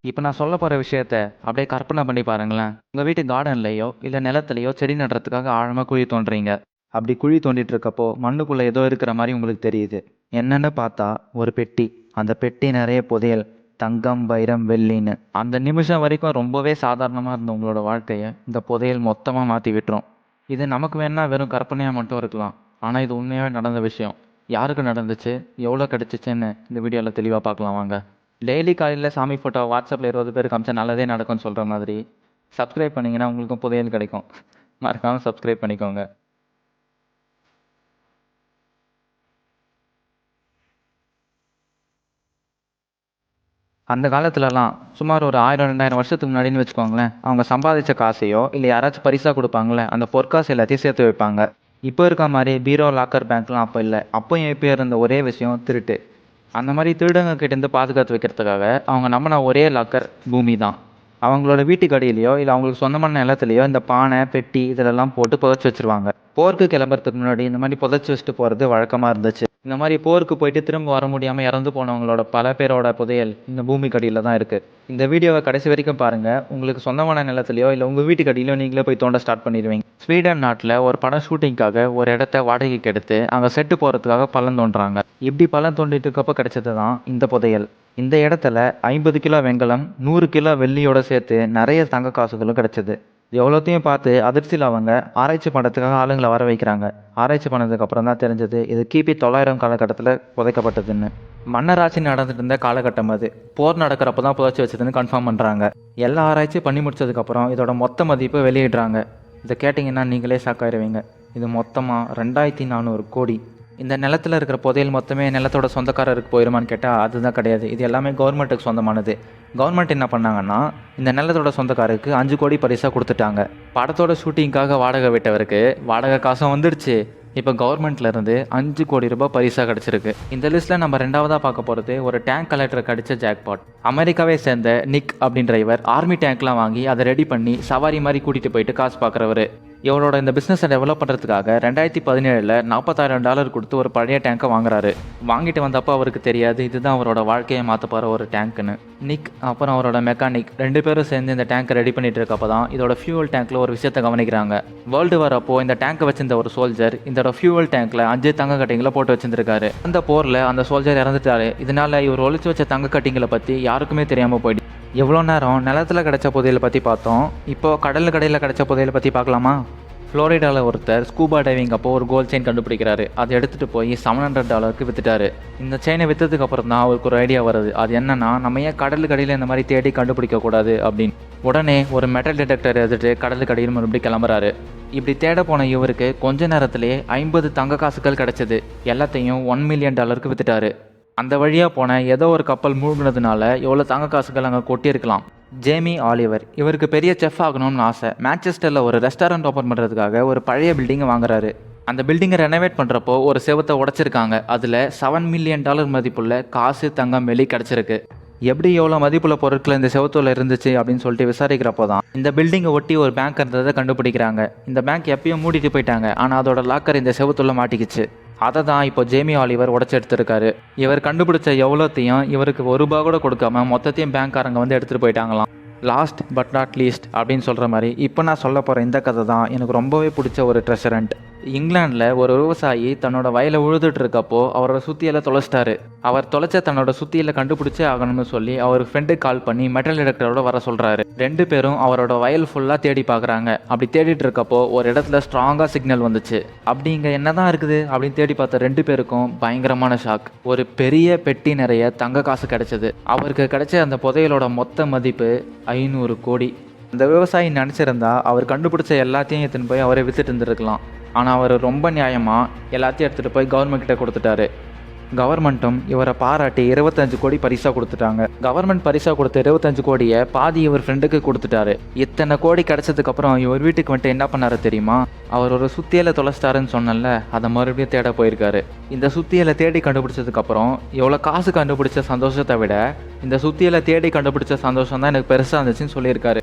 இப்போ நான் சொல்ல போகிற விஷயத்த அப்படியே கற்பனை பண்ணி பாருங்களேன். உங்கள் வீட்டு கார்டன்லேயோ இல்லை நிலத்துலையோ செடி நடுறதுக்காக ஆழமாக குழி தோண்டுறீங்க. அப்படி குழி தோண்டிட்டு இருக்கப்போ மண்ணுக்குள்ளே ஏதோ இருக்கிற மாதிரி உங்களுக்கு தெரியுது. என்னன்னு பார்த்தா ஒரு பெட்டி. அந்த பெட்டி நிறைய புதையல். தங்கம், வைரம், வெள்ளின்னு. அந்த நிமிஷம் வரைக்கும் ரொம்பவே சாதாரணமாக இருந்த உங்களோட வாழ்க்கையை இந்த புதையல் மொத்தமாக மாற்றி விட்டுரும். இது நமக்கு வேணா வெறும் கற்பனையாக மட்டும் இருக்கலாம். ஆனால் இது உண்மையாகவே நடந்த விஷயம். யாருக்கு நடந்துச்சு, எவ்வளோ கிடச்சிச்சின்னு இந்த வீடியோவில் தெளிவாக பார்க்கலாம் வாங்க. டெய்லி காலையில் சாமி ஃபோட்டோ வாட்ஸ்அப்பில் 20 பேருக்கு காமிச்சா நல்லதே நடக்கும்னு சொல்கிற மாதிரி சப்ஸ்கிரைப் பண்ணிங்கன்னா உங்களுக்கும் புதையல் கிடைக்கும். மறக்காமல் சப்ஸ்கிரைப் பண்ணிக்கோங்க. அந்த காலத்துலலாம் சுமார் ஒரு 1000-2000 வருஷத்துக்கு முன்னாடின்னு வச்சுக்கோங்களேன், அவங்க சம்பாதிச்ச காசையோ இல்லை யாராச்சும் பரிசாக கொடுப்பாங்களே அந்த பொற்காசு எல்லாத்தையும் சேர்த்து வைப்பாங்க. இப்போ இருக்க மாதிரி பீரோ, லாக்கர், பேங்க்லாம் அப்போ இல்லை. அப்போயும் இப்போ இருந்த ஒரே விஷயம் திருட்டு. அந்த மாதிரி திருடங்க கிட்டேருந்து பாதுகாத்து வைக்கிறதுக்காக அவங்க நம்பின ஒரே லாக்கர் பூமி தான். அவங்களோட வீட்டுக்கு அடியிலையோ இல்லை அவங்களுக்கு சொந்தமான நிலத்துலையோ இந்த பானை, பெட்டி இதிலெல்லாம் போட்டு புதைச்சி வச்சிருவாங்க. போருக்கு கிளம்புறதுக்கு முன்னாடி இந்த மாதிரி புதைச்சி வச்சுட்டு போகிறது வழக்கமாக இருந்துச்சு. இந்த மாதிரி போருக்கு போயிட்டு திரும்ப வர முடியாமல் இறந்து போனவங்களோட பல பேரோட புதையல் இந்த பூமிக்கு அடியில் தான் இருக்குது. இந்த வீடியோவை கடைசி வரைக்கும் பாருங்கள். உங்களுக்கு சொந்தமான நிலத்துலையோ இல்லை உங்கள் வீட்டுக்கு அடியிலையோ நீங்களே போய் தோண்ட ஸ்டார்ட் பண்ணிடுவீங்க. ஸ்வீடன் நாட்டில் ஒரு படம் ஷூட்டிங்காக ஒரு இடத்த வாடகைக்கு எடுத்து அங்கே செட்டு போகிறதுக்காக பள்ளம் தோண்டுறாங்க. இப்படி பள்ளம் தோண்டிட்டு இருக்கப்போ கிடைச்சது தான் இந்த புதையல். இந்த இடத்துல 50 கிலோ வெண்கலம், 100 கிலோ வெள்ளியோட சேர்த்து நிறைய தங்க காசுகளும் கிடைச்சது. எவ்வளோத்தையும் பார்த்து அதிர்ச்சியில் அவங்க ஆராய்ச்சி பண்ணுறதுக்காக ஆளுங்களை வர வைக்கிறாங்க. ஆராய்ச்சி பண்ணதுக்கு அப்புறம் தான் தெரிஞ்சது இது கிபி 900 காலகட்டத்தில் புதைக்கப்பட்டதுன்னு. மன்னராட்சி நடந்துட்டு இருந்த காலகட்டம் அது. போர் நடக்கிறப்ப தான் புதைச்சி வச்சதுன்னு கன்ஃபார்ம் பண்ணுறாங்க. எல்லா ஆராய்ச்சி பண்ணி முடிச்சதுக்கப்புறம் இதோட மொத்த மதிப்பு வெளியிடுறாங்க. இதை கேட்டிங்கன்னா நீங்களே ஷாக்காயிருவீங்க. இது மொத்தமாக 2400 கோடி. இந்த நிலத்தில் இருக்கிற புதையல் மொத்தமே நிலத்தோட சொந்தக்காரருக்கு போயிருமான்னு கேட்டால் அதுதான் கிடையாது. இது எல்லாமே கவர்மெண்ட்டுக்கு சொந்தமானது. கவர்மெண்ட் என்ன பண்ணாங்கன்னா இந்த நிலத்தோட சொந்தக்காரருக்கு 5 கோடி பரிசாக கொடுத்துட்டாங்க. படத்தோட ஷூட்டிங்காக வாடகை விட்டவருக்கு வாடகை காசும் வந்துடுச்சு. இப்போ கவர்மெண்ட்லேருந்து 5 கோடி ரூபாய் பரிசாக கிடச்சிருக்கு. இந்த லிஸ்ட்டில் நம்ம ரெண்டாவதாக பார்க்க போகிறது ஒரு டேங்க் கலெக்டருக்கு அடித்த ஜாக்பாட். அமெரிக்காவை சேர்ந்த நிக் அப்படின்ற இவர் ஆர்மி டேங்க்லாம் வாங்கி அதை ரெடி பண்ணி சவாரி மாதிரி கூட்டிகிட்டு போயிட்டு காசு பார்க்குறவர். இவரோட இந்த பிஸ்னஸை டெவலப் பண்ணுறதுக்காக 2017 $40,000 கொடுத்து ஒரு பழைய டேங்கை வாங்குறாரு. வாங்கிட்டு வந்தப்போ அவருக்கு தெரியாது இதுதான் அவரோட வாழ்க்கையை மாற்ற போகிற ஒரு டேங்க்னு. நிக் அப்புறம் அவரோட மெக்கானிக் 2 பேரும் சேர்ந்து இந்த டேங்கை ரெடி பண்ணிட்டு இருக்கப்போ தான் இதோட ஃபியூவல் டேங்க்கில் ஒரு விஷயத்தை கவனிக்கிறாங்க. வேர்ல்டு வார் அப்போ இந்த டேங்கை வச்சிருந்த ஒரு சோல்ஜர் இதோட ஃபியூவல் டேங்க்கில் 5 தங்க கட்டிங்களை போட்டு வச்சிருந்திருக்காரு. அந்த போரில் அந்த சோல்ஜர் இறந்துட்டாரு. இதனால இவர் ஒழிச்சு வச்ச தங்க கட்டிங்களை பற்றி யாருக்குமே தெரியாமல் போயிடுச்சு. எவ்வளோ நேரம் நிலத்தில் கிடைச்ச புதையலை பற்றி பார்த்தோம். இப்போது கடல் கடையில் கிடைச்ச புதையலை பற்றி பார்க்கலாமா? ஃப்ளோரிடாவில் ஒருத்தர் ஸ்கூபா டைவிங் அப்போ ஒரு கோல்ட் செயின் கண்டுபிடிக்கிறாரு. அதை எடுத்துகிட்டு போய் $700 விற்றுட்டாரு. இந்த செயினை விற்றதுக்கு அப்புறம் தான் அவருக்கு ஒரு ஐடியா வருது. அது என்னன்னா, நம்ம ஏன் கடலுக்கு அடியில் இந்த மாதிரி தேடி கண்டுபிடிக்கக்கூடாது அப்படின்னு. உடனே ஒரு மெட்டல் டிடெக்டர் எடுத்துட்டு கடலுக்கு அடியில் மறுபடியும் கிளம்புறாரு. இப்படி தேட போன இவருக்கு கொஞ்ச நேரத்திலே 50 தங்க காசுகள் கிடைச்சது. எல்லாத்தையும் $1 மில்லியன் விற்றுட்டாரு. அந்த வழியாக போன ஏதோ ஒரு கப்பல் மூழ்கினதுனால எவ்வளோ தங்க காசுகள் அங்கே கொட்டியிருக்கலாம். ஜேமி ஆலிவர் இவருக்கு பெரிய செஃப் ஆகணும்னு ஆசை. மேன்செஸ்டரில் ஒரு ரெஸ்டாரண்ட் ஓப்பன் பண்ணுறதுக்காக ஒரு பழைய பில்டிங்கை வாங்குறாரு. அந்த பில்டிங்கை ரெனோவேட் பண்ணுறப்போ ஒரு செவத்தை உடைச்சிருக்காங்க. அதில் $7 மில்லியன் மதிப்புள்ள காசு, தங்கம், வெள்ளி கிடச்சிருக்கு. எப்படி எவ்வளோ மதிப்புள்ள பொருட்கள் இந்த செவத்துல இருந்துச்சு அப்படின்னு சொல்லிட்டு விசாரிக்கிறப்போ தான் இந்த பில்டிங்கை ஒட்டி ஒரு பேங்க் இருந்ததை கண்டுபிடிக்கிறாங்க. இந்த பேங்க் எப்பயும் மூடிட்டு போயிட்டாங்க. ஆனால் அதோட லாக்கர் இந்த செவத்துல மாட்டிக்கிச்சு. அதை தான் இப்போ ஜேமி ஆலிவர் உடச்சி எடுத்திருக்காரு. இவர் கண்டுபிடிச்ச எவ்வளோத்தையும் இவருக்கு $1 கூட கொடுக்காம மொத்தத்தையும் பேங்க்காரங்க வந்து எடுத்துகிட்டு போயிட்டாங்களாம். லாஸ்ட் பட் நாட் லீஸ்ட் அப்படின்னு சொல்கிற மாதிரி இப்போ நான் சொல்ல போகிற இந்த கதை தான் எனக்கு ரொம்பவே பிடிச்ச ஒரு ட்ரெஷரண்ட். இங்கிலாண்டில் ஒரு விவசாயி தன்னோட வயலை உழுதுட்டு இருக்கப்போ அவரோட சுத்தியலை தொலைச்சிட்டாரு. அவர் தொலைச்ச தன்னோட சுத்தியலை கண்டுபிடிச்சே ஆகணும்னு சொல்லி அவர் ஃப்ரெண்டுக்கு கால் பண்ணி மெட்டல் டிடெக்டரோட வர சொல்கிறாரு. 2 பேரும் அவரோட வயல் ஃபுல்லாக தேடி பார்க்குறாங்க. அப்படி தேடிட்டு இருக்கப்போ ஒரு இடத்துல ஸ்ட்ராங்காக சிக்னல் வந்துச்சு. அப்படி இங்கே என்னதான் இருக்குது அப்படின்னு தேடி பார்த்த 2 பேருக்கும் பயங்கரமான ஷாக். ஒரு பெரிய பெட்டி நிறைய தங்க காசு கிடைச்சது. அவருக்கு கிடைச்ச அந்த புதையலோட மொத்த மதிப்பு 500 கோடி. அந்த விவசாயி நினச்சிருந்தா அவர் கண்டுபிடிச்ச எல்லாத்தையும் எடுத்துன்னு போய் அவரை வித்துட்டு இருந்திருக்கலாம். ஆனால் அவர் ரொம்ப நியாயமாக எல்லாத்தையும் எடுத்துகிட்டு போய் கவர்மெண்ட் கிட்ட கொடுத்துட்டாரு. கவர்மெண்ட்டும் இவரை பாராட்டி 25 கோடி பரிசாக கொடுத்துட்டாங்க. கவர்மெண்ட் பரிசாக கொடுத்த 25 கோடியை பாதி இவர் ஃப்ரெண்டுக்கு கொடுத்துட்டாரு. இத்தனை கோடி கிடைச்சதுக்கப்புறம் இவர் வீட்டுக்கு வந்துட்டு என்ன பண்ணாரு தெரியுமா? அவர் ஒரு சுத்தியலை தொலைச்சிட்டாருன்னு சொன்னல, அதை மறுபடியும் தேட போயிருக்காரு. இந்த சுத்தியலை தேடி கண்டுபிடிச்சதுக்கப்புறம் எவ்வளோ காசு கண்டுபிடிச்ச சந்தோஷத்தை விட இந்த சுத்தியலை தேடி கண்டுபிடிச்ச சந்தோஷம் தான் எனக்கு பெருசாக இருந்துச்சுன்னு சொல்லியிருக்காரு.